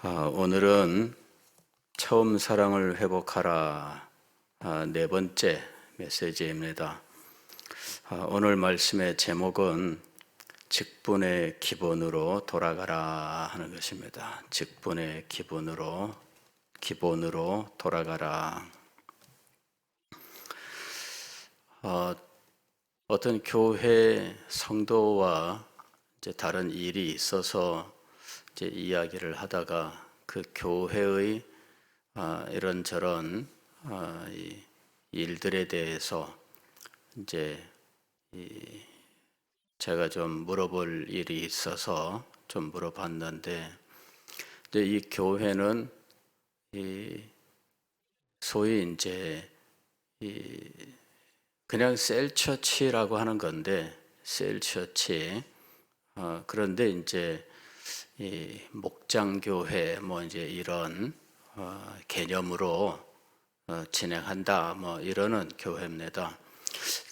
오늘은 처음 사랑을 회복하라 네 번째 메시지입니다. 오늘 말씀의 제목은 직분의 기본으로 돌아가라 하는 것입니다. 직분의 기본으로 돌아가라. 어떤 교회 성도와 이제 다른 일이 있어서 이제 이야기를 하다가 그 교회의 이런저런 이 일들에 대해서 이제 제가 좀 물어볼 일이 있어서 좀 물어봤는데, 이제 이 교회는 소위 이제 그냥 셀처치라고 하는 건데, 셀처치. 그런데 이제 이 목장교회 뭐 이제 이런 개념으로 진행한다 뭐 이러는 교회입니다.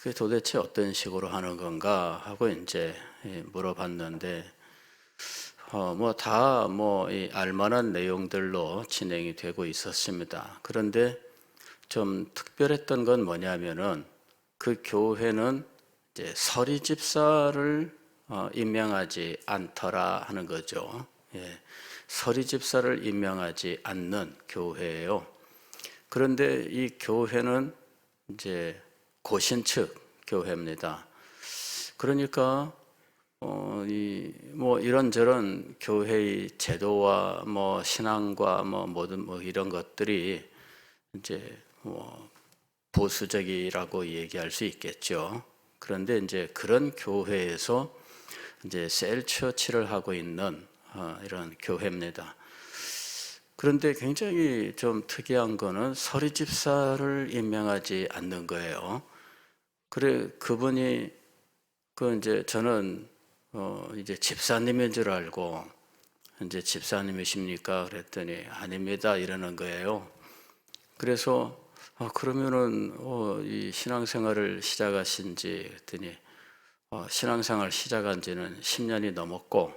그 도대체 어떤 식으로 하는 건가 하고 이제 물어봤는데 뭐 다 뭐 알만한 내용들로 진행이 되고 있었습니다. 그런데 좀 특별했던 건 뭐냐면은 그 교회는 이제 서리 집사를 임명하지 않더라 하는 거죠. 서리 집사를 임명하지 않는 교회예요. 그런데 이 교회는 이제 고신측 교회입니다. 그러니까 뭐 이런저런 교회의 제도와 뭐 신앙과 뭐 모든 뭐 이런 것들이 이제 뭐 보수적이라고 얘기할 수 있겠죠. 그런데 이제 그런 교회에서 이제 셀처치를 하고 있는 이런 교회입니다. 그런데 굉장히 좀 특이한 거는 서리 집사를 임명하지 않는 거예요. 그래 그분이 이제 저는 이제 집사님인 줄 알고 이제 집사님이십니까? 그랬더니 아닙니다 이러는 거예요. 그래서 그러면은 이 신앙생활을 시작하신 지 그랬더니 신앙생활 시작한 지는 10년이 넘었고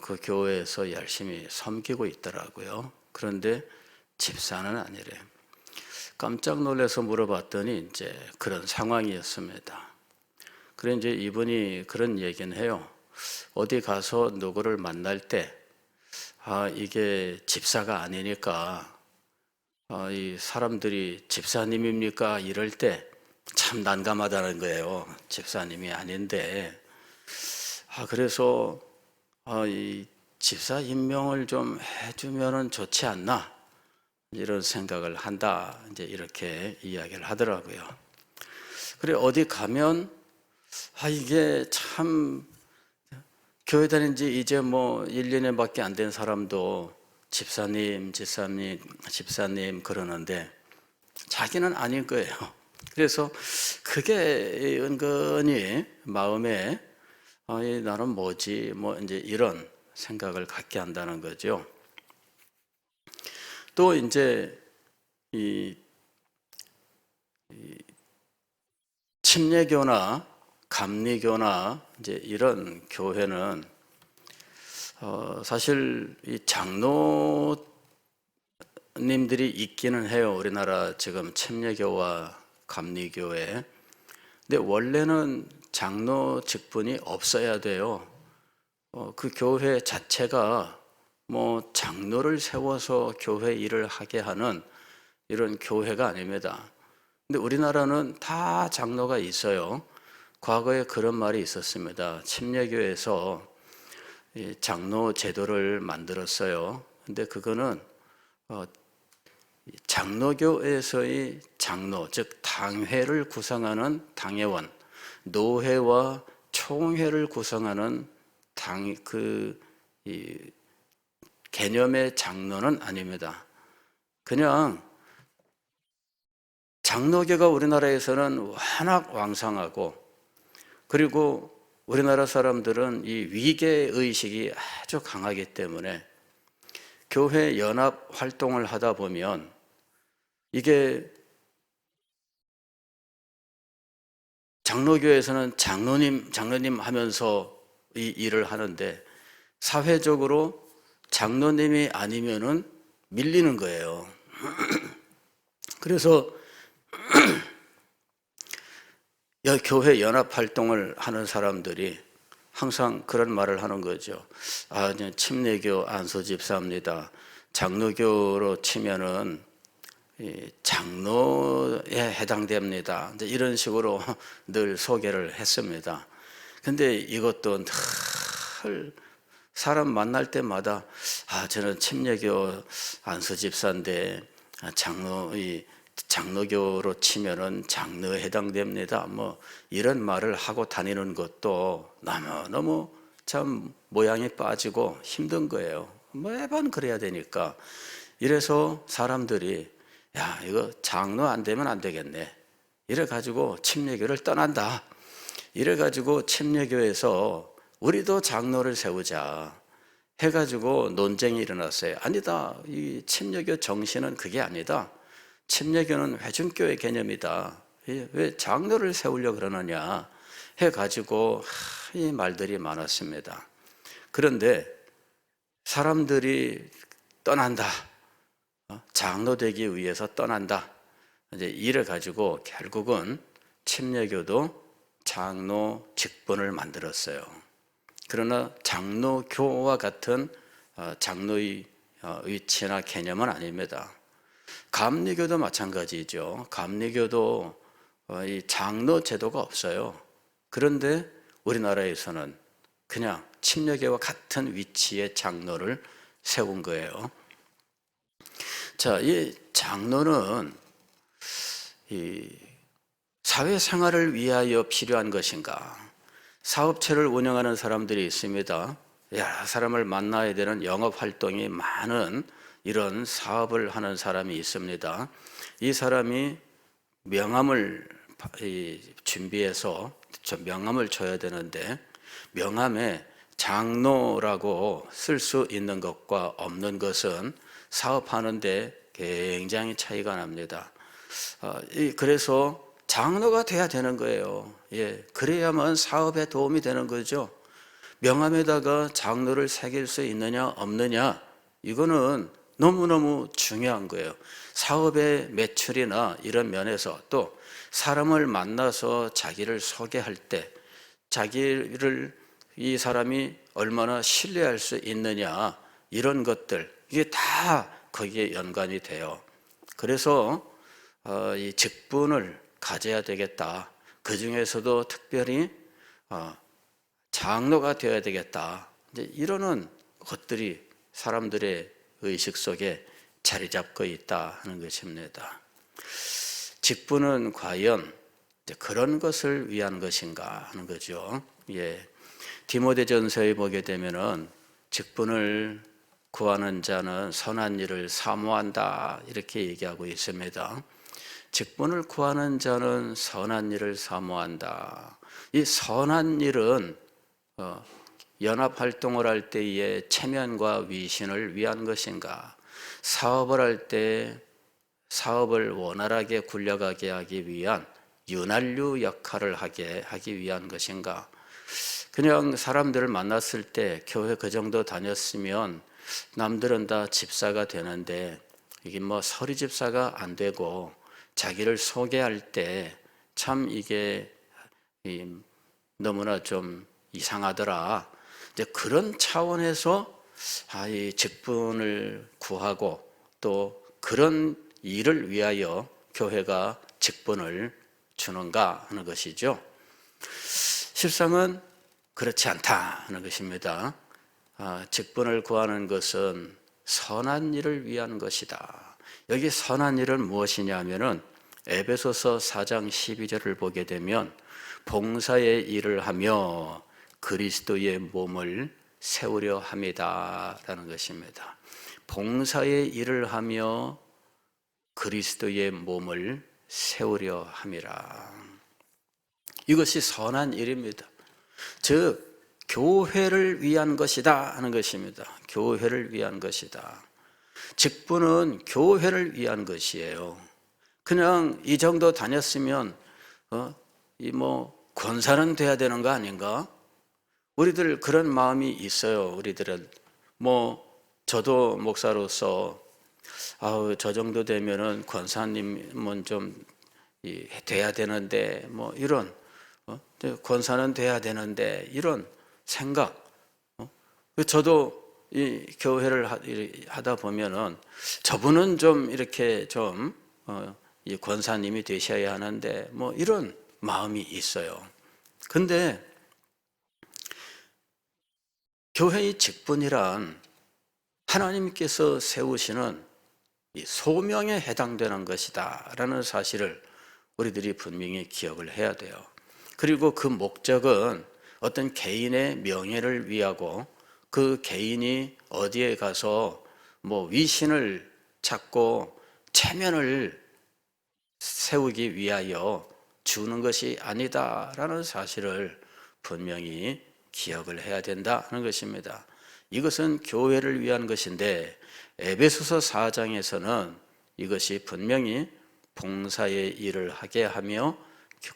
그 교회에서 열심히 섬기고 있더라고요. 그런데 집사는 아니래요. 깜짝 놀라서 물어봤더니 이제 그런 상황이었습니다. 그래 이제 이분이 그런 얘기는 해요. 어디 가서 누구를 만날 때 이게 집사가 아니니까 이 사람들이 집사님입니까? 이럴 때 참 난감하다는 거예요. 집사님이 아닌데. 그래서 이 집사 임명을 좀 해주면은 좋지 않나? 이런 생각을 한다. 이제 이렇게 이야기를 하더라고요. 그래, 어디 가면, 이게 참, 교회 다닌 지 이제 뭐 1, 2년밖에 안 된 사람도 집사님 그러는데 자기는 아닌 거예요. 그래서 그게 은근히 마음에 나는 뭐지 뭐 이제 이런 생각을 갖게 한다는 거죠. 또 이제 이 침례교나 감리교나 이제 이런 교회는 사실 이 장로님들이 있기는 해요. 우리나라 지금 침례교와 감리교회. 근데 원래는 장로 직분이 없어야 돼요. 그 교회 자체가 뭐 장로를 세워서 교회 일을 하게 하는 이런 교회가 아닙니다. 근데 우리나라는 다 장로가 있어요. 과거에 그런 말이 있었습니다. 침례교에서 장로 제도를 만들었어요. 근데 그거는 장로교에서의 장로, 즉 당회를 구성하는 당회원, 노회와 총회를 구성하는 이 개념의 장로는 아닙니다. 그냥 장로교가 우리나라에서는 워낙 왕성하고, 그리고 우리나라 사람들은 이 위계의식이 아주 강하기 때문에 교회 연합 활동을 하다 보면 이게 장로교에서는 장로님 하면서 이 일을 하는데 사회적으로 장로님이 아니면은 밀리는 거예요. 그래서 교회 연합 활동을 하는 사람들이 항상 그런 말을 하는 거죠. 침례교 안수 집사입니다. 장로교로 치면은 장로에 해당됩니다. 이런 식으로 늘 소개를 했습니다. 근데 이것도 늘 사람 만날 때마다 저는 침례교 안수 집사인데 장로교로 치면은 장로에 해당됩니다. 뭐 이런 말을 하고 다니는 것도 너무 참 모양이 빠지고 힘든 거예요. 매번 그래야 되니까. 이래서 사람들이 이거 장로 안 되면 안 되겠네. 이래가지고 침례교를 떠난다. 이래가지고 침례교에서 우리도 장로를 세우자 해가지고 논쟁이 일어났어요. 아니다. 이 침례교 정신은 그게 아니다. 침례교는 회중교의 개념이다. 왜 장로를 세우려고 그러느냐 해가지고 이 말들이 많았습니다. 그런데 사람들이 떠난다. 장로 되기 위해서 떠난다. 이래 가지고 결국은 침례교도 장로 직분을 만들었어요. 그러나 장로교와 같은 장로의 위치나 개념은 아닙니다. 감리교도 마찬가지죠. 감리교도 이 장로 제도가 없어요. 그런데 우리나라에서는 그냥 침례교와 같은 위치의 장로를 세운 거예요. 자, 이 장로는 이 사회생활을 위하여 필요한 것인가? 사업체를 운영하는 사람들이 있습니다. 여러 사람을 만나야 되는 영업활동이 많은 이런 사업을 하는 사람이 있습니다. 이 사람이 명함을 준비해서 명함을 줘야 되는데 명함에 장로라고 쓸 수 있는 것과 없는 것은 사업하는데 굉장히 차이가 납니다. 그래서 장로가 돼야 되는 거예요. 그래야만 사업에 도움이 되는 거죠. 명함에다가 장로를 새길 수 있느냐 없느냐 이거는 너무너무 중요한 거예요. 사업의 매출이나 이런 면에서 또 사람을 만나서 자기를 소개할 때 자기를 이 사람이 얼마나 신뢰할 수 있느냐 이런 것들 이게 다 거기에 연관이 돼요. 그래서 이 직분을 가져야 되겠다. 그 중에서도 특별히 장로가 되어야 되겠다. 이러는 것들이 사람들의 의식 속에 자리 잡고 있다 하는 것입니다. 직분은 과연 그런 것을 위한 것인가 하는 거죠. 디모데전서에 보게 되면은 직분을 구하는 자는 선한 일을 사모한다 이렇게 얘기하고 있습니다. 직분을 구하는 자는 선한 일을 사모한다. 이 선한 일은 연합활동을 할 때의 체면과 위신을 위한 것인가? 사업을 할 때 사업을 원활하게 굴려가게 하기 위한 윤활유 역할을 하기 위한 것인가? 그냥 사람들을 만났을 때 교회 그 정도 다녔으면 남들은 다 집사가 되는데 이게 뭐 서리 집사가 안 되고 자기를 소개할 때 참 이게 너무나 좀 이상하더라. 이제 그런 차원에서 이 직분을 구하고 또 그런 일을 위하여 교회가 직분을 주는가 하는 것이죠. 실상은 그렇지 않다 하는 것입니다. 직분을 구하는 것은 선한 일을 위한 것이다. 여기 선한 일은 무엇이냐면은 에베소서 4장 12절을 보게 되면 봉사의 일을 하며 그리스도의 몸을 세우려 함이다 라는 것입니다. 봉사의 일을 하며 그리스도의 몸을 세우려 함이라. 이것이 선한 일입니다. 즉 교회를 위한 것이다 하는 것입니다. 교회를 위한 것이다. 직분은 교회를 위한 것이에요. 그냥 이 정도 다녔으면 권사는 돼야 되는 거 아닌가? 우리들 그런 마음이 있어요. 우리들은 저도 목사로서 저 정도 되면은 권사님은 좀 돼야 되는데 뭐 이런 권사는 돼야 되는데 이런 생각. 저도 이 교회를 하다 보면은 저분은 좀 이렇게 좀 이 권사님이 되셔야 하는데 뭐 이런 마음이 있어요. 근데 교회의 직분이란 하나님께서 세우시는 이 소명에 해당되는 것이다 라는 사실을 우리들이 분명히 기억을 해야 돼요. 그리고 그 목적은 어떤 개인의 명예를 위하고 그 개인이 어디에 가서 뭐 위신을 찾고 체면을 세우기 위하여 주는 것이 아니다라는 사실을 분명히 기억을 해야 된다는 것입니다. 이것은 교회를 위한 것인데 에베소서 4장에서는 이것이 분명히 봉사의 일을 하게 하며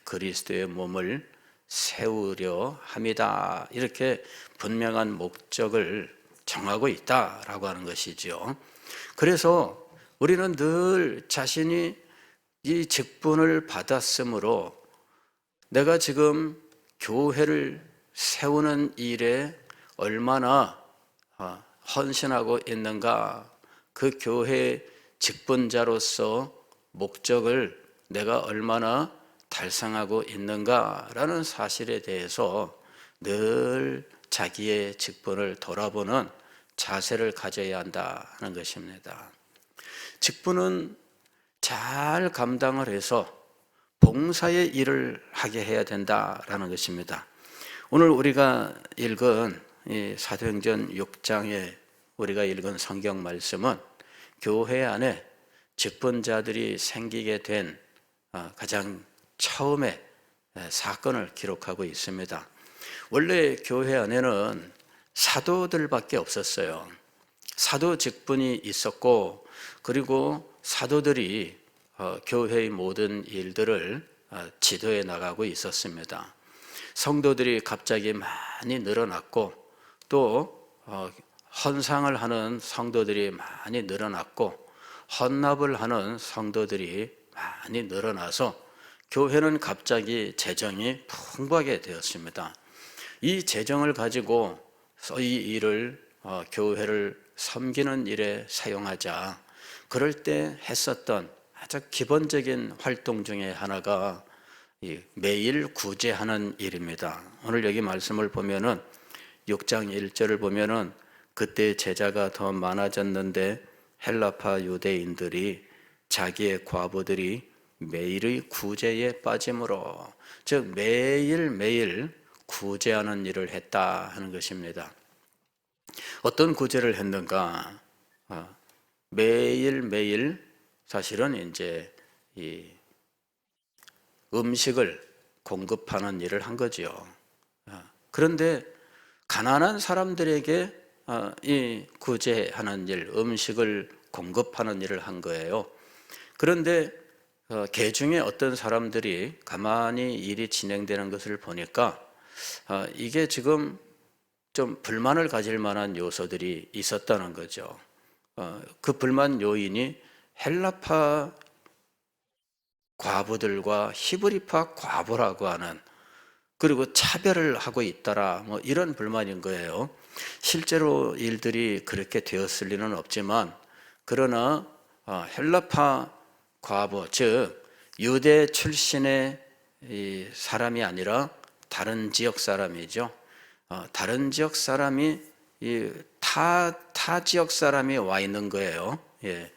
그리스도의 몸을 세우려 합니다. 이렇게 분명한 목적을 정하고 있다라고 하는 것이죠. 그래서 우리는 늘 자신이 이 직분을 받았으므로 내가 지금 교회를 세우는 일에 얼마나 헌신하고 있는가, 그 교회 직분자로서 목적을 내가 얼마나 달성하고 있는가라는 사실에 대해서 늘 자기의 직분을 돌아보는 자세를 가져야 한다는 것입니다. 직분은 잘 감당을 해서 봉사의 일을 하게 해야 된다라는 것입니다. 오늘 우리가 읽은 이 사도행전 6장에 우리가 읽은 성경 말씀은 교회 안에 직분자들이 생기게 된 가장 처음의 사건을 기록하고 있습니다. 원래 교회 안에는 사도들밖에 없었어요. 사도 직분이 있었고, 그리고 사도들이 교회의 모든 일들을 지도해 나가고 있었습니다. 성도들이 갑자기 많이 늘어났고, 또 헌상을 하는 성도들이 많이 늘어났고, 헌납을 하는 성도들이 많이 늘어나서 교회는 갑자기 재정이 풍부하게 되었습니다. 이 재정을 가지고 이 일을 교회를 섬기는 일에 사용하자. 그럴 때 했었던 아주 기본적인 활동 중에 하나가 매일 구제하는 일입니다. 오늘 여기 말씀을 보면은 6장 1절을 보면은 그때 제자가 더 많아졌는데 헬라파 유대인들이 자기의 과부들이 매일의 구제에 빠짐으로, 즉 매일매일 구제하는 일을 했다 하는 것입니다. 어떤 구제를 했는가? 매일매일 사실은 이제 이 음식을 공급하는 일을 한 거죠. 그런데 가난한 사람들에게 이 구제하는 일, 음식을 공급하는 일을 한 거예요. 그런데 개중에 어떤 사람들이 가만히 일이 진행되는 것을 보니까 이게 지금 좀 불만을 가질 만한 요소들이 있었다는 거죠. 그 불만 요인이 헬라파 과부들과 히브리파 과부라고 하는, 그리고 차별을 하고 있더라, 뭐 이런 불만인 거예요. 실제로 일들이 그렇게 되었을 리는 없지만, 그러나 헬라파 과부, 즉 유대 출신의 이 사람이 아니라 다른 지역 사람이죠. 다른 지역 사람이 타 지역 사람이 와 있는 거예요. 예.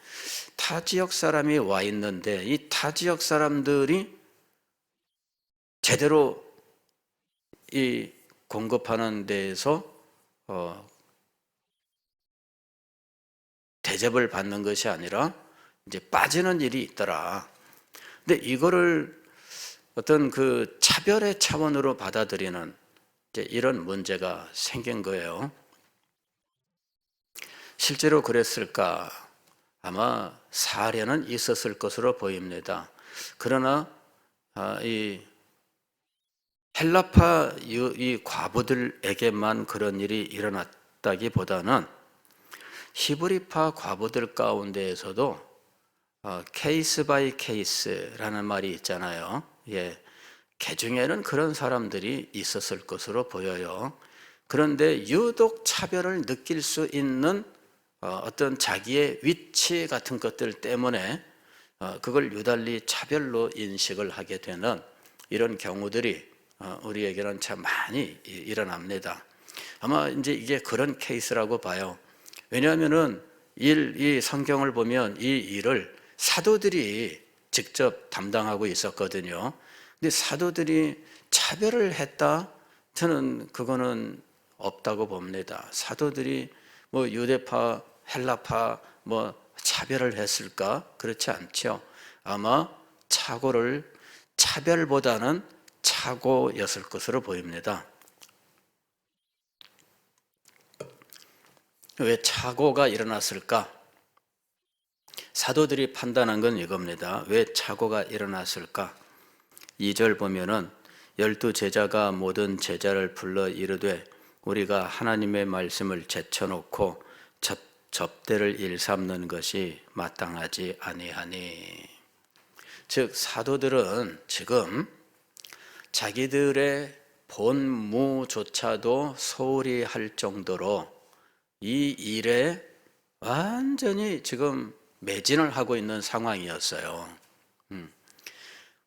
타 지역 사람이 와 있는데 이 타 지역 사람들이 제대로 이 공급하는 데에서 대접을 받는 것이 아니라 이제 빠지는 일이 있더라. 근데 이거를 어떤 그 차별의 차원으로 받아들이는 이제 이런 문제가 생긴 거예요. 실제로 그랬을까? 아마 사례는 있었을 것으로 보입니다. 그러나 이 헬라파 이 과부들에게만 그런 일이 일어났다기보다는 히브리파 과부들 가운데에서도 케이스 바이 케이스라는 말이 있잖아요. 예, 개중에는 그런 사람들이 있었을 것으로 보여요. 그런데 유독 차별을 느낄 수 있는 어떤 자기의 위치 같은 것들 때문에 그걸 유달리 차별로 인식을 하게 되는 이런 경우들이 우리에게는 참 많이 일어납니다. 아마 이제 이게 그런 케이스라고 봐요. 왜냐하면은 이 성경을 보면 이 일을 사도들이 직접 담당하고 있었거든요. 근데 사도들이 차별을 했다? 저는 그거는 없다고 봅니다. 사도들이 뭐 유대파, 헬라파 뭐 차별을 했을까? 그렇지 않죠. 아마 차별보다는 착오였을 것으로 보입니다. 왜 착오가 일어났을까? 사도들이 판단한 건 이겁니다. 왜 착오가 일어났을까? 2절 보면은 12제자가 모든 제자를 불러 이르되 우리가 하나님의 말씀을 제쳐놓고 접대를 일삼는 것이 마땅하지 아니하니. 즉 사도들은 지금 자기들의 본무조차도 소홀히 할 정도로 이 일에 완전히 지금 매진을 하고 있는 상황이었어요.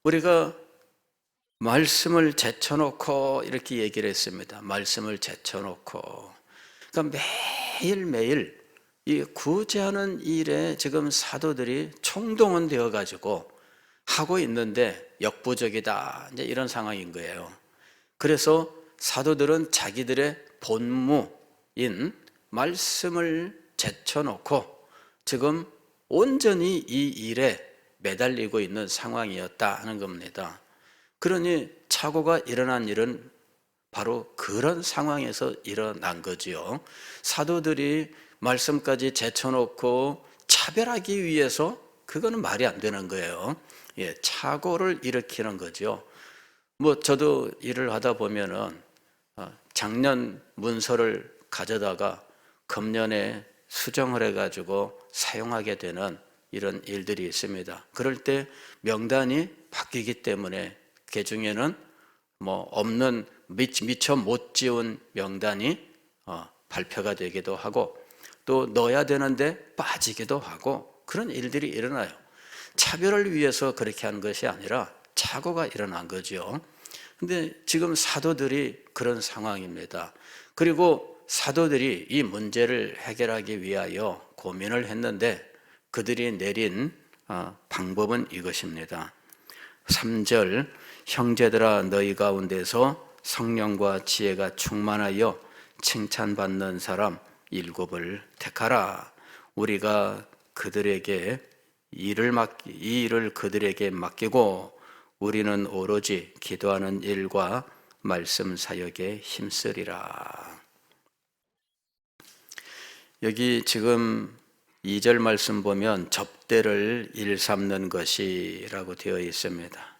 우리가 말씀을 제쳐놓고 이렇게 얘기를 했습니다. 말씀을 제쳐놓고. 그러니까 매일매일 이 구제하는 일에 지금 사도들이 총동원되어 가지고 하고 있는데 역부족이다. 이제 이런 상황인 거예요. 그래서 사도들은 자기들의 본무인 말씀을 제쳐놓고 지금 온전히 이 일에 매달리고 있는 상황이었다 하는 겁니다. 그러니 착오가 일어난 일은 바로 그런 상황에서 일어난 거지요. 사도들이 말씀까지 제쳐놓고 차별하기 위해서 그거는 말이 안 되는 거예요. 예, 착오를 일으키는 거죠. 뭐 저도 일을 하다 보면은 작년 문서를 가져다가 금년에 수정을 해가지고 사용하게 되는 이런 일들이 있습니다. 그럴 때 명단이 바뀌기 때문에 그 중에는 뭐 없는 미처 못 지운 명단이 발표가 되기도 하고 또 넣어야 되는데 빠지기도 하고 그런 일들이 일어나요. 차별을 위해서 그렇게 하는 것이 아니라 착오가 일어난 거죠. 근데 지금 사도들이 그런 상황입니다. 그리고 사도들이 이 문제를 해결하기 위하여 고민을 했는데 그들이 내린 방법은 이것입니다. 3절 형제들아 너희 가운데서 성령과 지혜가 충만하여 칭찬받는 사람 7을 택하라. 우리가 그들에게 이 일을 그들에게 맡기고 우리는 오로지 기도하는 일과 말씀 사역에 힘쓰리라. 여기 지금 2절 말씀 보면 접대를 일삼는 것이라고 되어 있습니다.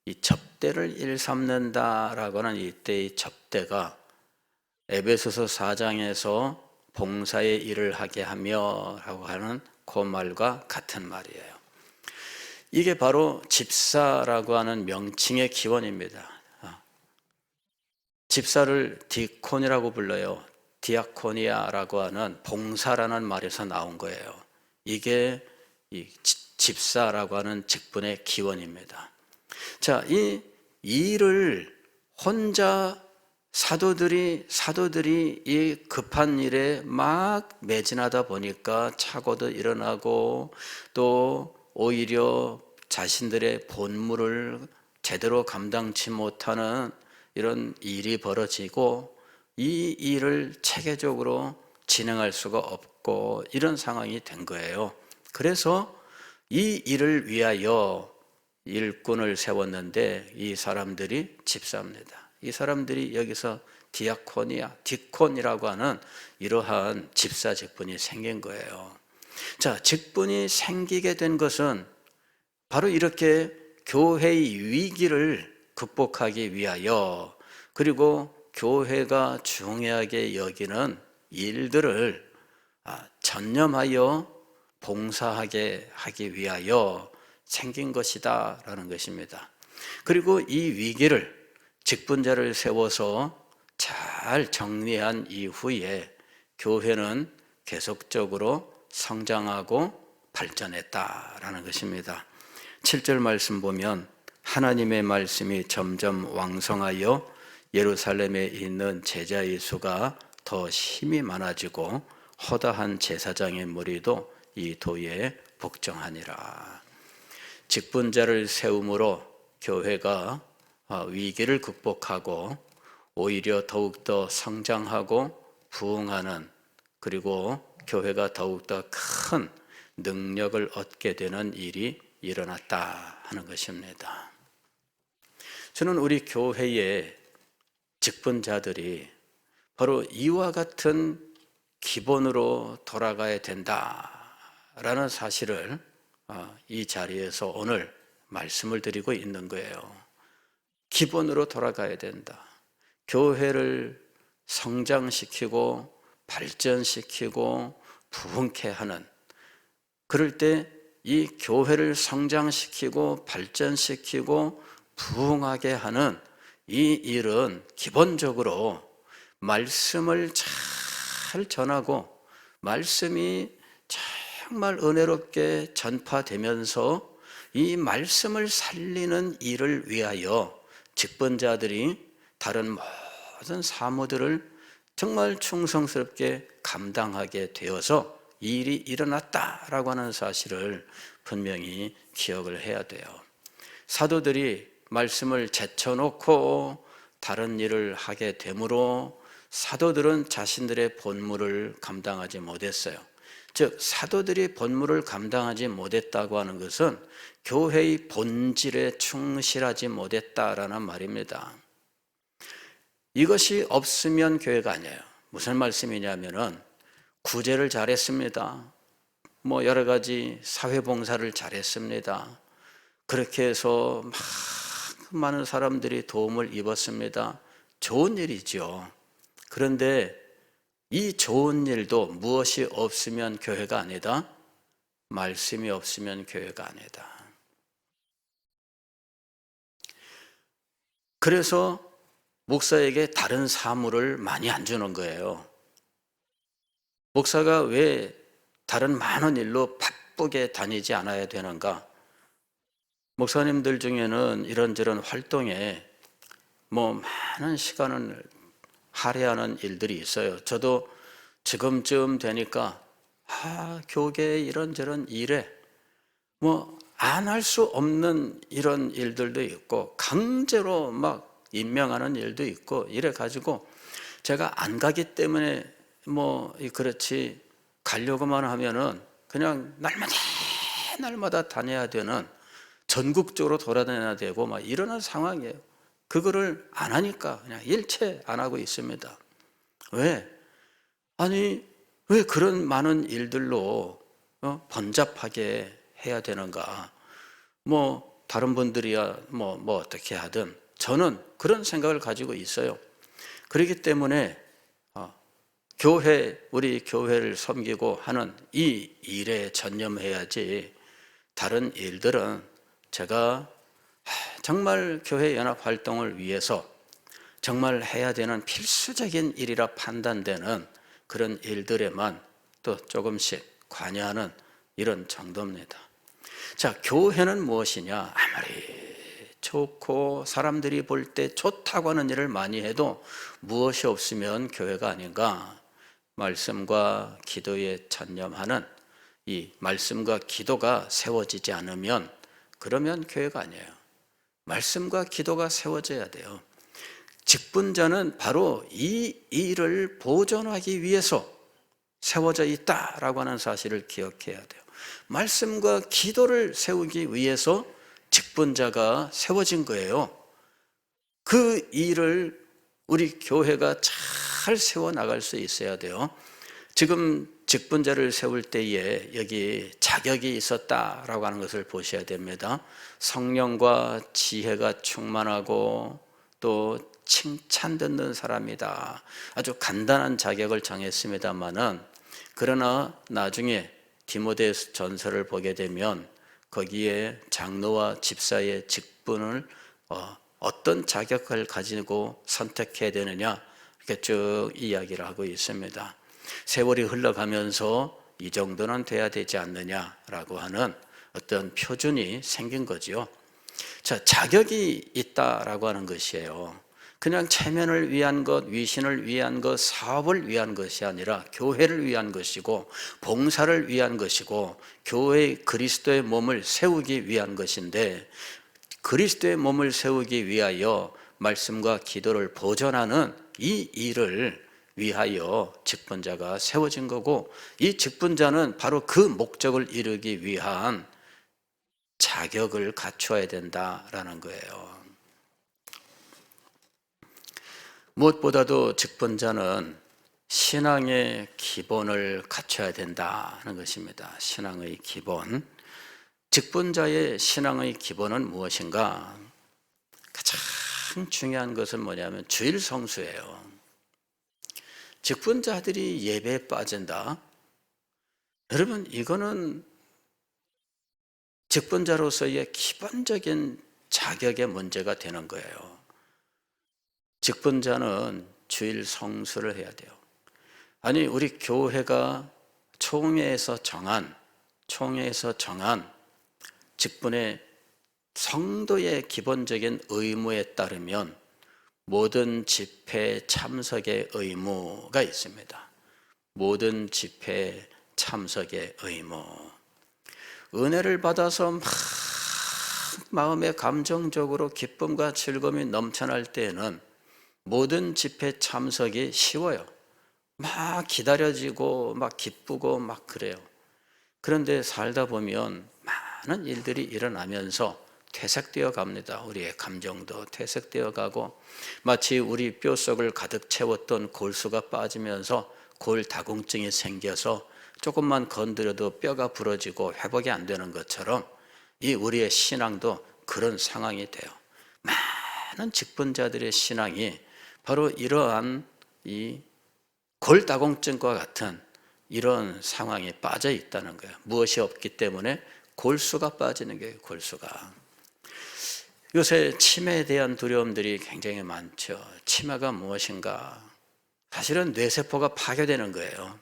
이 접대를 일삼는다라고는 이때의 접대가 에베소서 4장에서 봉사의 일을 하게 하며 라고 하는 그 말과 같은 말이에요. 이게 바로 집사라고 하는 명칭의 기원입니다. 집사를 디콘이라고 불러요. 디아코니아라고 하는 봉사라는 말에서 나온 거예요. 이게 이 집사라고 하는 직분의 기원입니다. 자, 이 일을 혼자 사도들이 이 급한 일에 막 매진하다 보니까 착오도 일어나고 또 오히려 자신들의 본무를 제대로 감당치 못하는 이런 일이 벌어지고 이 일을 체계적으로 진행할 수가 없고 이런 상황이 된 거예요. 그래서 이 일을 위하여 일꾼을 세웠는데 이 사람들이 집사입니다. 이 사람들이 여기서 디콘이라고 하는 이러한 집사 직분이 생긴 거예요. 자, 직분이 생기게 된 것은 바로 이렇게 교회의 위기를 극복하기 위하여 그리고 교회가 중요하게 여기는 일들을 전념하여 봉사하게 하기 위하여 생긴 것이다 라는 것입니다. 그리고 이 위기를 직분자를 세워서 잘 정리한 이후에 교회는 계속적으로 성장하고 발전했다라는 것입니다. 7절 말씀 보면 하나님의 말씀이 점점 왕성하여 예루살렘에 있는 제자의 수가 더 힘이 많아지고 허다한 제사장의 무리도 이 도에 복종하니라. 직분자를 세움으로 교회가 위기를 극복하고 오히려 더욱더 성장하고 부흥하는, 그리고 교회가 더욱더 큰 능력을 얻게 되는 일이 일어났다 하는 것입니다. 저는 우리 교회의 직분자들이 바로 이와 같은 기본으로 돌아가야 된다라는 사실을 이 자리에서 오늘 말씀을 드리고 있는 거예요. 기본으로 돌아가야 된다. 교회를 성장시키고 발전시키고 부흥케 하는, 그럴 때 이 교회를 성장시키고 발전시키고 부흥하게 하는 이 일은 기본적으로 말씀을 잘 전하고 말씀이 정말 은혜롭게 전파되면서 이 말씀을 살리는 일을 위하여 직분자들이 다른 모든 사무들을 정말 충성스럽게 감당하게 되어서 이 일이 일어났다라고 하는 사실을 분명히 기억을 해야 돼요. 사도들이 말씀을 제쳐놓고 다른 일을 하게 되므로 사도들은 자신들의 본무를 감당하지 못했어요. 즉 사도들이 본무를 감당하지 못했다고 하는 것은 교회의 본질에 충실하지 못했다라는 말입니다. 이것이 없으면 교회가 아니에요. 무슨 말씀이냐면은 구제를 잘했습니다. 여러 가지 사회봉사를 잘했습니다. 그렇게 해서 많은 사람들이 도움을 입었습니다. 좋은 일이죠. 그런데 이 좋은 일도 무엇이 없으면 교회가 아니다. 말씀이 없으면 교회가 아니다. 그래서 목사에게 다른 사무를 많이 안 주는 거예요. 목사가 왜 다른 많은 일로 바쁘게 다니지 않아야 되는가? 목사님들 중에는 이런저런 활동에 많은 시간을 할애하는 일들이 있어요. 저도 지금쯤 되니까 교계 이런저런 일에 안 할 수 없는 이런 일들도 있고 강제로 막 임명하는 일도 있고 이래 가지고 제가 안 가기 때문에 그렇지 가려고만 하면은 그냥 날마다 다녀야 되는, 전국적으로 돌아다녀야 되고 이러는 상황이에요. 그거를 안 하니까 그냥 일체 안 하고 있습니다. 왜? 왜 그런 많은 일들로 번잡하게 해야 되는가? 다른 분들이야 어떻게 하든 저는 그런 생각을 가지고 있어요. 그렇기 때문에 우리 교회를 섬기고 하는 이 일에 전념해야지 다른 일들은 제가 정말 교회 연합 활동을 위해서 정말 해야 되는 필수적인 일이라 판단되는 그런 일들에만 또 조금씩 관여하는 이런 정도입니다. 자, 교회는 무엇이냐? 아무리 좋고 사람들이 볼 때 좋다고 하는 일을 많이 해도 무엇이 없으면 교회가 아닌가? 말씀과 기도에 전념하는 이 말씀과 기도가 세워지지 않으면 그러면 교회가 아니에요. 말씀과 기도가 세워져야 돼요. 직분자는 바로 이 일을 보존하기 위해서 세워져 있다라고 하는 사실을 기억해야 돼요. 말씀과 기도를 세우기 위해서 직분자가 세워진 거예요. 그 일을 우리 교회가 잘 세워나갈 수 있어야 돼요. 지금 직분자를 세울 때에 여기 자격이 있었다라고 하는 것을 보셔야 됩니다. 성령과 지혜가 충만하고 또 칭찬 듣는 사람이다. 아주 간단한 자격을 정했습니다마는 그러나 나중에 디모데후서 전서를 보게 되면 거기에 장로와 집사의 직분을 어떤 자격을 가지고 선택해야 되느냐 이렇게 쭉 이야기를 하고 있습니다. 세월이 흘러가면서 이 정도는 돼야 되지 않느냐라고 하는 어떤 표준이 생긴 거죠. 자, 자격이 있다라고 하는 것이에요. 그냥 체면을 위한 것, 위신을 위한 것, 사업을 위한 것이 아니라 교회를 위한 것이고 봉사를 위한 것이고 교회 그리스도의 몸을 세우기 위한 것인데, 그리스도의 몸을 세우기 위하여 말씀과 기도를 보존하는 이 일을 위하여 직분자가 세워진 거고, 이 직분자는 바로 그 목적을 이루기 위한 자격을 갖추어야 된다라는 거예요. 무엇보다도 직분자는 신앙의 기본을 갖춰야 된다는 것입니다. 신앙의 기본. 직분자의 신앙의 기본은 무엇인가? 가장 중요한 것은 뭐냐면 주일 성수예요. 직분자들이 예배에 빠진다? 여러분, 이거는 직분자로서의 기본적인 자격의 문제가 되는 거예요. 직분자는 주일 성수를 해야 돼요. 아니, 우리 교회가 총회에서 정한 직분의 성도의 기본적인 의무에 따르면 모든 집회 참석의 의무가 있습니다. 모든 집회 참석의 의무. 은혜를 받아서 막 마음에 감정적으로 기쁨과 즐거움이 넘쳐날 때에는 모든 집회 참석이 쉬워요. 막 기다려지고 막 기쁘고 막 그래요. 그런데 살다 보면 많은 일들이 일어나면서 퇴색되어 갑니다. 우리의 감정도 퇴색되어 가고, 마치 우리 뼛속을 가득 채웠던 골수가 빠지면서 골다공증이 생겨서 조금만 건드려도 뼈가 부러지고 회복이 안 되는 것처럼 이 우리의 신앙도 그런 상황이 돼요. 많은 직분자들의 신앙이 바로 이러한 이 골다공증과 같은 이런 상황에 빠져 있다는 거예요. 무엇이 없기 때문에 골수가 빠지는 거예요. 골수가. 요새 치매에 대한 두려움들이 굉장히 많죠. 치매가 무엇인가? 사실은 뇌세포가 파괴되는 거예요.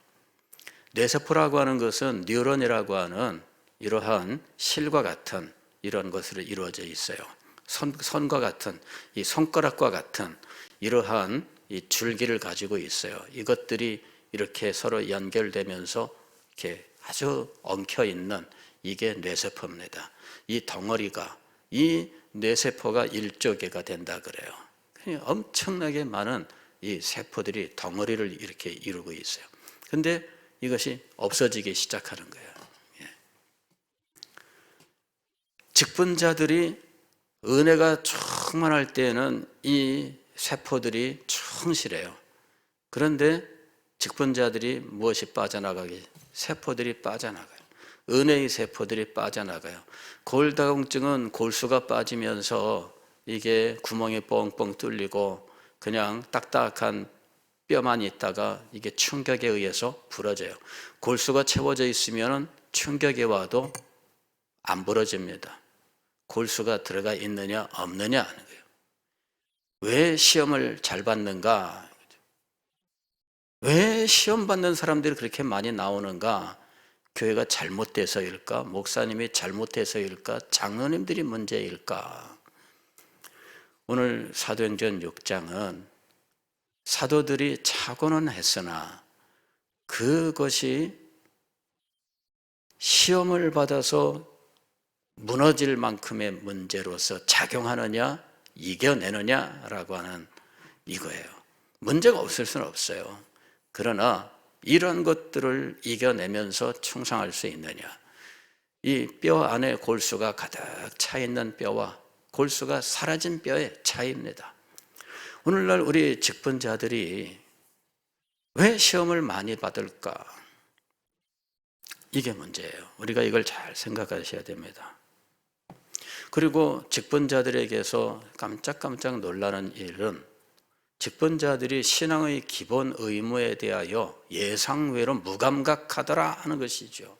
뇌세포라고 하는 것은 뉴런이라고 하는 이러한 실과 같은 이런 것으로 이루어져 있어요. 선과 같은, 이 손가락과 같은 이러한 이 줄기를 가지고 있어요. 이것들이 이렇게 서로 연결되면서 이렇게 아주 엉켜 있는 이게 뇌세포입니다. 이 덩어리가, 이 뇌세포가 일조개가 된다 그래요. 엄청나게 많은 이 세포들이 덩어리를 이렇게 이루고 있어요. 근데 이것이 없어지기 시작하는 거예요. 직분자들이 은혜가 충만할 때에는 이 세포들이 충실해요. 그런데 직분자들이 무엇이 빠져나가기? 세포들이 빠져나가요. 은혜의 세포들이 빠져나가요. 골다공증은 골수가 빠지면서 이게 구멍이 뻥뻥 뚫리고 그냥 딱딱한 뼈만 있다가 이게 충격에 의해서 부러져요. 골수가 채워져 있으면 충격이 와도 안 부러집니다. 골수가 들어가 있느냐 없느냐 하는 거예요. 왜 시험을 잘 받는가? 왜 시험 받는 사람들이 그렇게 많이 나오는가? 교회가 잘못돼서일까? 목사님이 잘못해서일까? 장로님들이 문제일까? 오늘 사도행전 6장은 사도들이 차고는 했으나 그것이 시험을 받아서 무너질 만큼의 문제로서 작용하느냐 이겨내느냐라고 하는 이거예요. 문제가 없을 수는 없어요. 그러나 이런 것들을 이겨내면서 충성할 수 있느냐. 이 뼈 안에 골수가 가득 차 있는 뼈와 골수가 사라진 뼈의 차이입니다. 오늘날 우리 직분자들이 왜 시험을 많이 받을까? 이게 문제예요. 우리가 이걸 잘 생각하셔야 됩니다. 그리고 직분자들에게서 깜짝깜짝 놀라는 일은 직분자들이 신앙의 기본 의무에 대하여 예상외로 무감각하더라 하는 것이죠.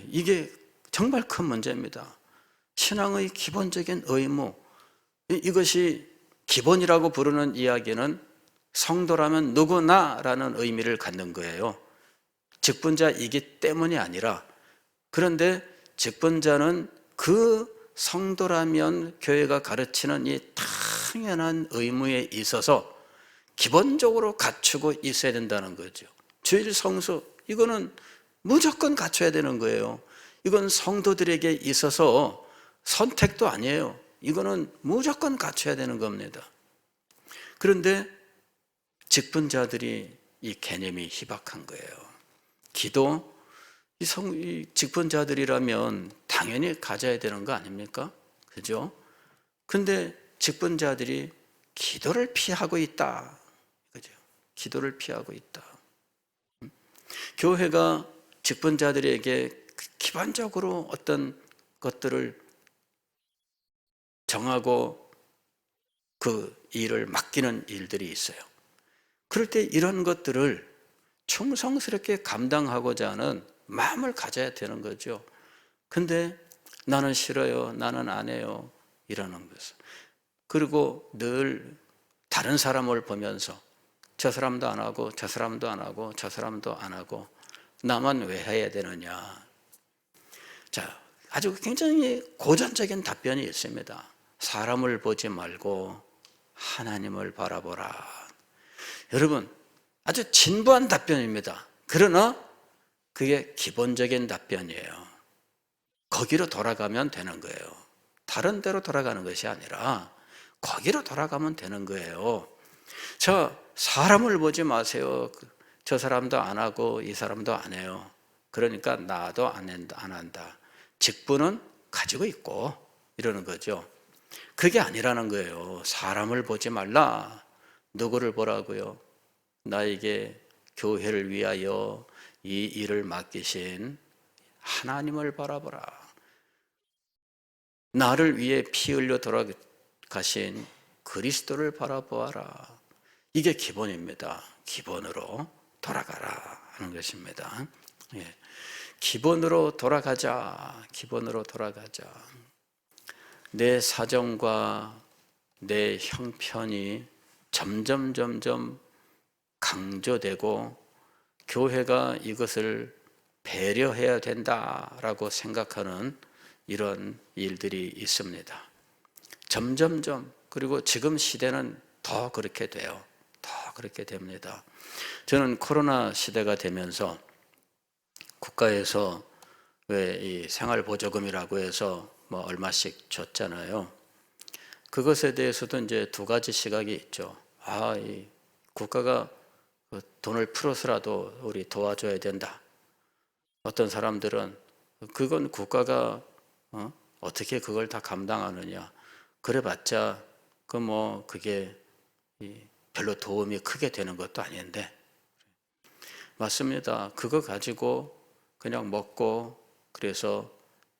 이게 정말 큰 문제입니다. 신앙의 기본적인 의무, 이것이 기본이라고 부르는 이야기는 성도라면 누구나라는 의미를 갖는 거예요. 직분자이기 때문이 아니라, 그런데 직분자는 그 성도라면 교회가 가르치는 이 당연한 의무에 있어서 기본적으로 갖추고 있어야 된다는 거죠. 주일 성수, 이거는 무조건 갖춰야 되는 거예요. 이건 성도들에게 있어서 선택도 아니에요. 이거는 무조건 갖춰야 되는 겁니다. 그런데 직분자들이 이 개념이 희박한 거예요. 기도, 이 직분자들이라면 당연히 가져야 되는 거 아닙니까? 그죠? 근데 직분자들이 기도를 피하고 있다. 그죠? 기도를 피하고 있다. 교회가 직분자들에게 기본적으로 어떤 것들을 정하고 그 일을 맡기는 일들이 있어요. 그럴 때 이런 것들을 충성스럽게 감당하고자 하는 마음을 가져야 되는 거죠. 근데 나는 싫어요, 나는 안 해요, 이러는 것을. 그리고 늘 다른 사람을 보면서 저 사람도 안 하고 저 사람도 안 하고 저 사람도 안 하고 나만 왜 해야 되느냐. 자, 아주 굉장히 고전적인 답변이 있습니다. 사람을 보지 말고 하나님을 바라보라. 여러분, 아주 진부한 답변입니다. 그러나 그게 기본적인 답변이에요. 거기로 돌아가면 되는 거예요. 다른 데로 돌아가는 것이 아니라 거기로 돌아가면 되는 거예요. 저 사람을 보지 마세요. 저 사람도 안 하고 이 사람도 안 해요. 그러니까 나도 안 한다. 직분은 가지고 있고 이러는 거죠. 그게 아니라는 거예요. 사람을 보지 말라. 누구를 보라고요? 나에게 교회를 위하여 이 일을 맡기신 하나님을 바라보라. 나를 위해 피 흘려 돌아가신 그리스도를 바라보아라. 이게 기본입니다. 기본으로 돌아가라 하는 것입니다. 예. 기본으로 돌아가자. 기본으로 돌아가자. 내 사정과 내 형편이 점점 강조되고 교회가 이것을 배려해야 된다라고 생각하는 이런 일들이 있습니다. 점점점, 그리고 지금 시대는 더 그렇게 돼요. 더 그렇게 됩니다. 저는 코로나 시대가 되면서 국가에서 왜 이 생활보조금이라고 해서 뭐 얼마씩 줬잖아요. 그것에 대해서도 이제 두 가지 시각이 있죠. 이 국가가 돈을 풀어서라도 우리 도와줘야 된다. 어떤 사람들은 그건 국가가 어떻게 그걸 다 감당하느냐. 그래봤자 그게 별로 도움이 크게 되는 것도 아닌데. 맞습니다. 그거 가지고 그냥 먹고 그래서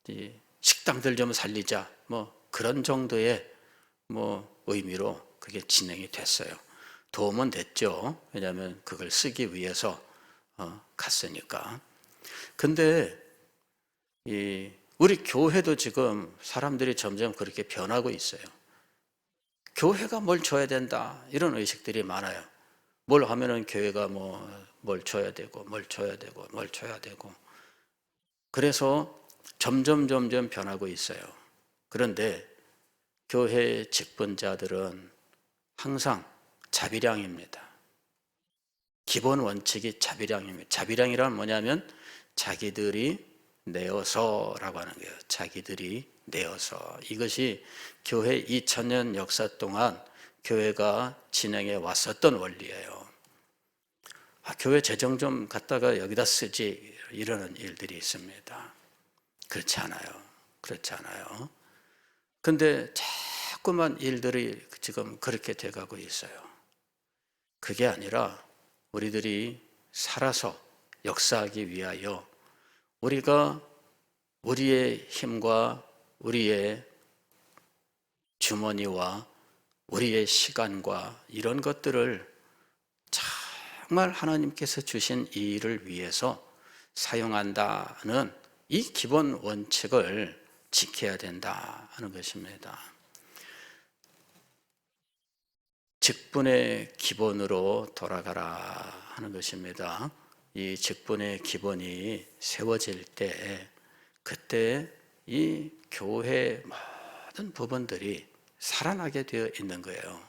이 식당들 좀 살리자. 뭐 그런 정도의 의미로 그게 진행이 됐어요. 도움은 됐죠. 왜냐하면 그걸 쓰기 위해서 갔으니까. 근데 우리 교회도 지금 사람들이 점점 그렇게 변하고 있어요. 교회가 뭘 줘야 된다 이런 의식들이 많아요. 뭘 하면은 교회가 뭘 줘야 되고 뭘 줘야 되고 뭘 줘야 되고. 그래서 점점 변하고 있어요. 그런데 교회 직분자들은 항상 자비량입니다. 기본 원칙이 자비량입니다. 자비량이란 뭐냐면 자기들이 내어서라고 하는 거예요. 자기들이 내어서. 이것이 교회 2000년 역사 동안 교회가 진행해 왔었던 원리예요. 교회 재정 좀 갖다가 여기다 쓰지 이러는 일들이 있습니다. 그렇지 않아요. 그렇지 않아요. 근데 자꾸만 일들이 지금 그렇게 돼가고 있어요. 그게 아니라 우리들이 살아서 역사하기 위하여 우리가 우리의 힘과 우리의 주머니와 우리의 시간과 이런 것들을 정말 하나님께서 주신 이 일을 위해서 사용한다는 이 기본 원칙을 지켜야 된다 하는 것입니다. 직분의 기본으로 돌아가라 하는 것입니다. 이 직분의 기본이 세워질 때 그때 이 교회 모든 부분들이 살아나게 되어 있는 거예요.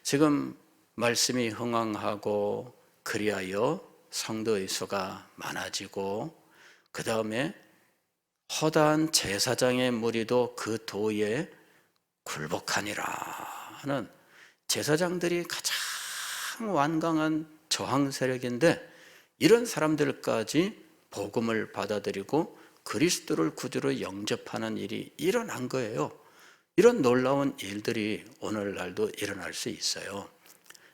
지금 말씀이 흥황하고 그리하여 성도의 수가 많아지고 그 다음에 허다한 제사장의 무리도 그 도에 굴복하니라 하는 제사장들이 가장 완강한 저항 세력인데 이런 사람들까지 복음을 받아들이고 그리스도를 구주로 영접하는 일이 일어난 거예요. 이런 놀라운 일들이 오늘날도 일어날 수 있어요.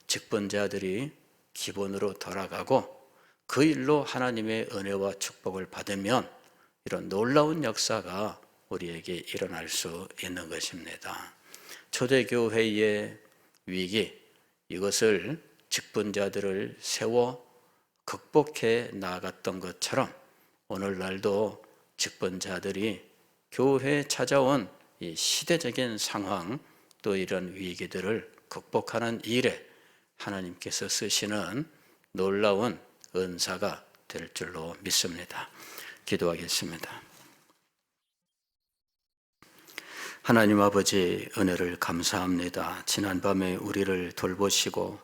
직분자들이 기본으로 돌아가고 그 일로 하나님의 은혜와 축복을 받으면 이런 놀라운 역사가 우리에게 일어날 수 있는 것입니다. 초대교회의 위기, 이것을 직분자들을 세워 극복해 나갔던 것처럼 오늘날도 직분자들이 교회에 찾아온 이 시대적인 상황 또 이런 위기들을 극복하는 일에 하나님께서 쓰시는 놀라운 은사가 될 줄로 믿습니다. 기도하겠습니다. 하나님 아버지 은혜를 감사합니다. 지난밤에 우리를 돌보시고